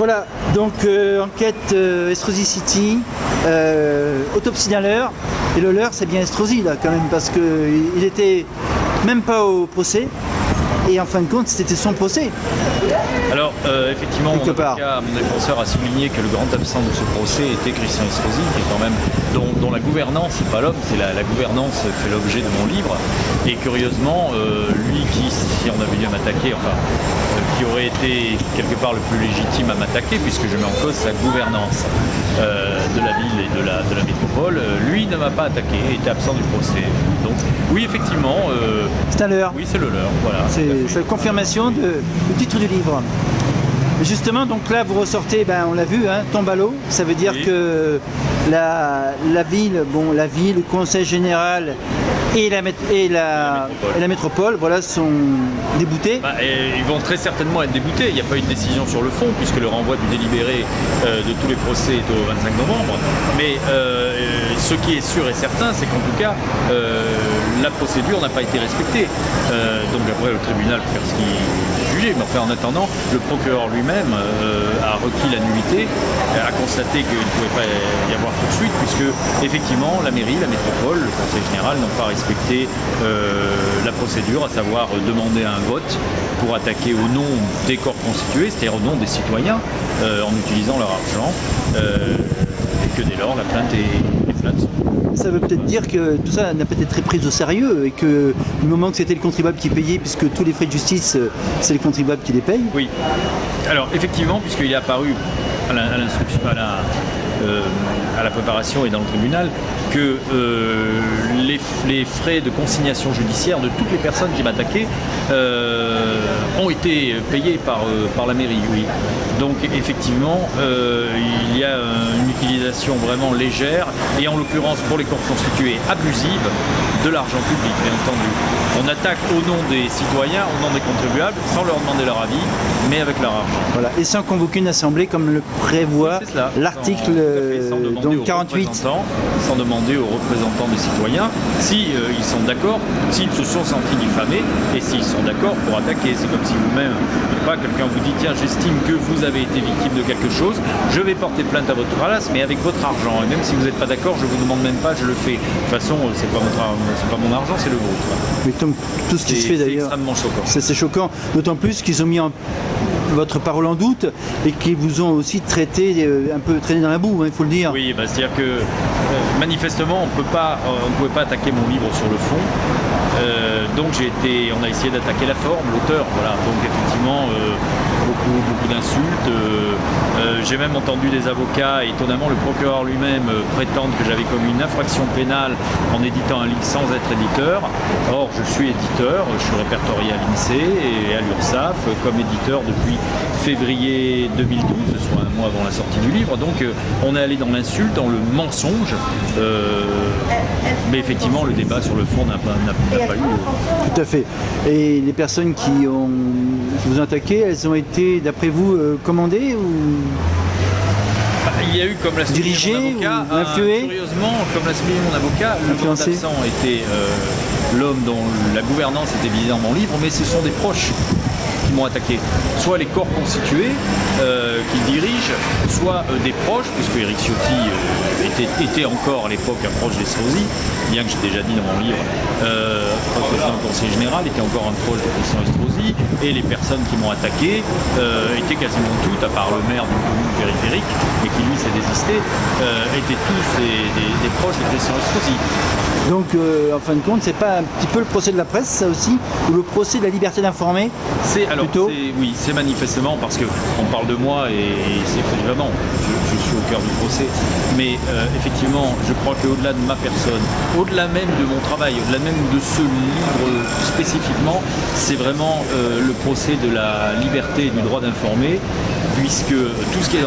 Voilà, donc enquête Estrosi City, autopsie d'un leurre. Et le leurre, c'est bien Estrosi là quand même, parce qu'il était même pas au procès. Et en fin de compte, c'était son procès. Alors, effectivement, mon défenseur a souligné que le grand absent de ce procès était Christian Estrosi, qui est quand même, dont la gouvernance, c'est pas l'homme, c'est la gouvernance fait l'objet de mon livre. Et curieusement, lui qui, si on avait dû m'attaquer, qui aurait été quelque part le plus légitime à m'attaquer, puisque je mets en cause sa gouvernance de la ville et de la métropole, lui ne m'a pas attaqué, était absent du procès. Donc, oui, effectivement. C'est un leurre. Oui, c'est le leurre, voilà. C'est la confirmation du titre du livre. Justement, donc là, vous ressortez, on l'a vu, tombe à l'eau. Ça veut dire que la ville, le conseil général et la métropole, voilà, sont déboutés. Et ils vont très certainement être déboutés. Il n'y a pas eu de décision sur le fond, puisque le renvoi du délibéré de tous les procès est au 25 novembre. Mais ce qui est sûr et certain, c'est qu'en tout cas, la procédure n'a pas été respectée. Donc après, le tribunal peut faire ce qu'il juge. Mais enfin, en attendant, le procureur lui-même a requis la nullité, a constaté qu'il ne pouvait pas y avoir poursuite, puisque effectivement, la mairie, la métropole, le conseil général n'ont pas respecté la procédure, à savoir demander un vote pour attaquer au nom des corps constitués, c'est-à-dire au nom des citoyens, en utilisant leur argent, et que dès lors, la plainte est plate. Ça veut peut-être dire que tout ça n'a peut-être été pris au sérieux et que du moment que c'était le contribuable qui payait, puisque tous les frais de justice, c'est le contribuable qui les paye. Oui. Alors effectivement, puisqu'il est apparu à l'instruction, à la préparation et dans le tribunal, que les frais de consignation judiciaire de toutes les personnes qui m'attaquaient ont été payés par la mairie, oui. Donc effectivement, il y a une utilisation vraiment légère et en l'occurrence pour les corps constitués abusive de l'argent public, bien entendu. On attaque au nom des citoyens, au nom des contribuables, sans leur demander leur avis, mais avec leur argent. Voilà, et sans convoquer une assemblée comme le prévoit l'article 48. Sans demander aux représentants des citoyens si ils sont d'accord, s'ils se sont sentis diffamés et s'ils sont d'accord pour attaquer. C'est comme si vous-même, quelqu'un vous dit tiens, j'estime que vous avez été victime de quelque chose, je vais porter plainte à votre place, mais avec votre argent. Et même si vous n'êtes pas d'accord, je vous demande même pas, je le fais. De toute façon, c'est pas mon argent, c'est le vôtre. Mais tout ce qui se fait d'ailleurs, c'est extrêmement choquant. C'est choquant, d'autant plus qu'ils ont mis votre parole en doute et qu'ils vous ont aussi traité un peu traîné dans la boue, il faut le dire. Oui, c'est-à-dire que manifestement, on ne pouvait pas attaquer mon livre sur le fond. Donc on a essayé d'attaquer la forme, l'auteur. Voilà. Donc effectivement, beaucoup d'insultes. J'ai même entendu des avocats, et étonnamment le procureur lui-même prétendre que j'avais commis une infraction pénale en éditant un livre sans être éditeur. Or, je suis éditeur, je suis répertorié à l'INSEE et à l'URSSAF comme éditeur depuis février 2012, soit un mois avant la sortie du livre. Donc on est allé dans l'insulte, dans le mensonge, mais effectivement le débat sur le fond n'a pas eu lieu. Tout à fait. Et les personnes qui vous ont attaqué, elles ont été, d'après vous, commandées ou il y a eu, comme l'a souligné mon avocat, curieusement, comme l'a souligné mon avocat, le grand absent était l'homme dont la gouvernance était visée dans mon livre, mais ce sont des proches qui m'ont attaqué. Soit les corps constitués qu'il dirige, soit des proches, puisque Éric Ciotti était encore à l'époque un proche d'Estrosi, bien que j'ai déjà dit dans mon livre, le président du conseil général était encore un proche de Christian Estrosi, et les personnes qui m'ont attaqué étaient quasiment toutes, à part le maire d'une commune périphérique, et qui lui s'est désisté, étaient tous des proches de Christian Estrosi. Donc, en fin de compte, c'est pas un petit peu le procès de la presse, ça aussi, ou le procès de la liberté d'informer? Oui, c'est manifestement parce qu'on parle de moi et c'est vraiment, je suis au cœur du procès. Mais effectivement, je crois qu'au-delà de ma personne, au-delà même de mon travail, au-delà même de ce livre spécifiquement, c'est vraiment le procès de la liberté et du droit d'informer, puisque tout ce qui est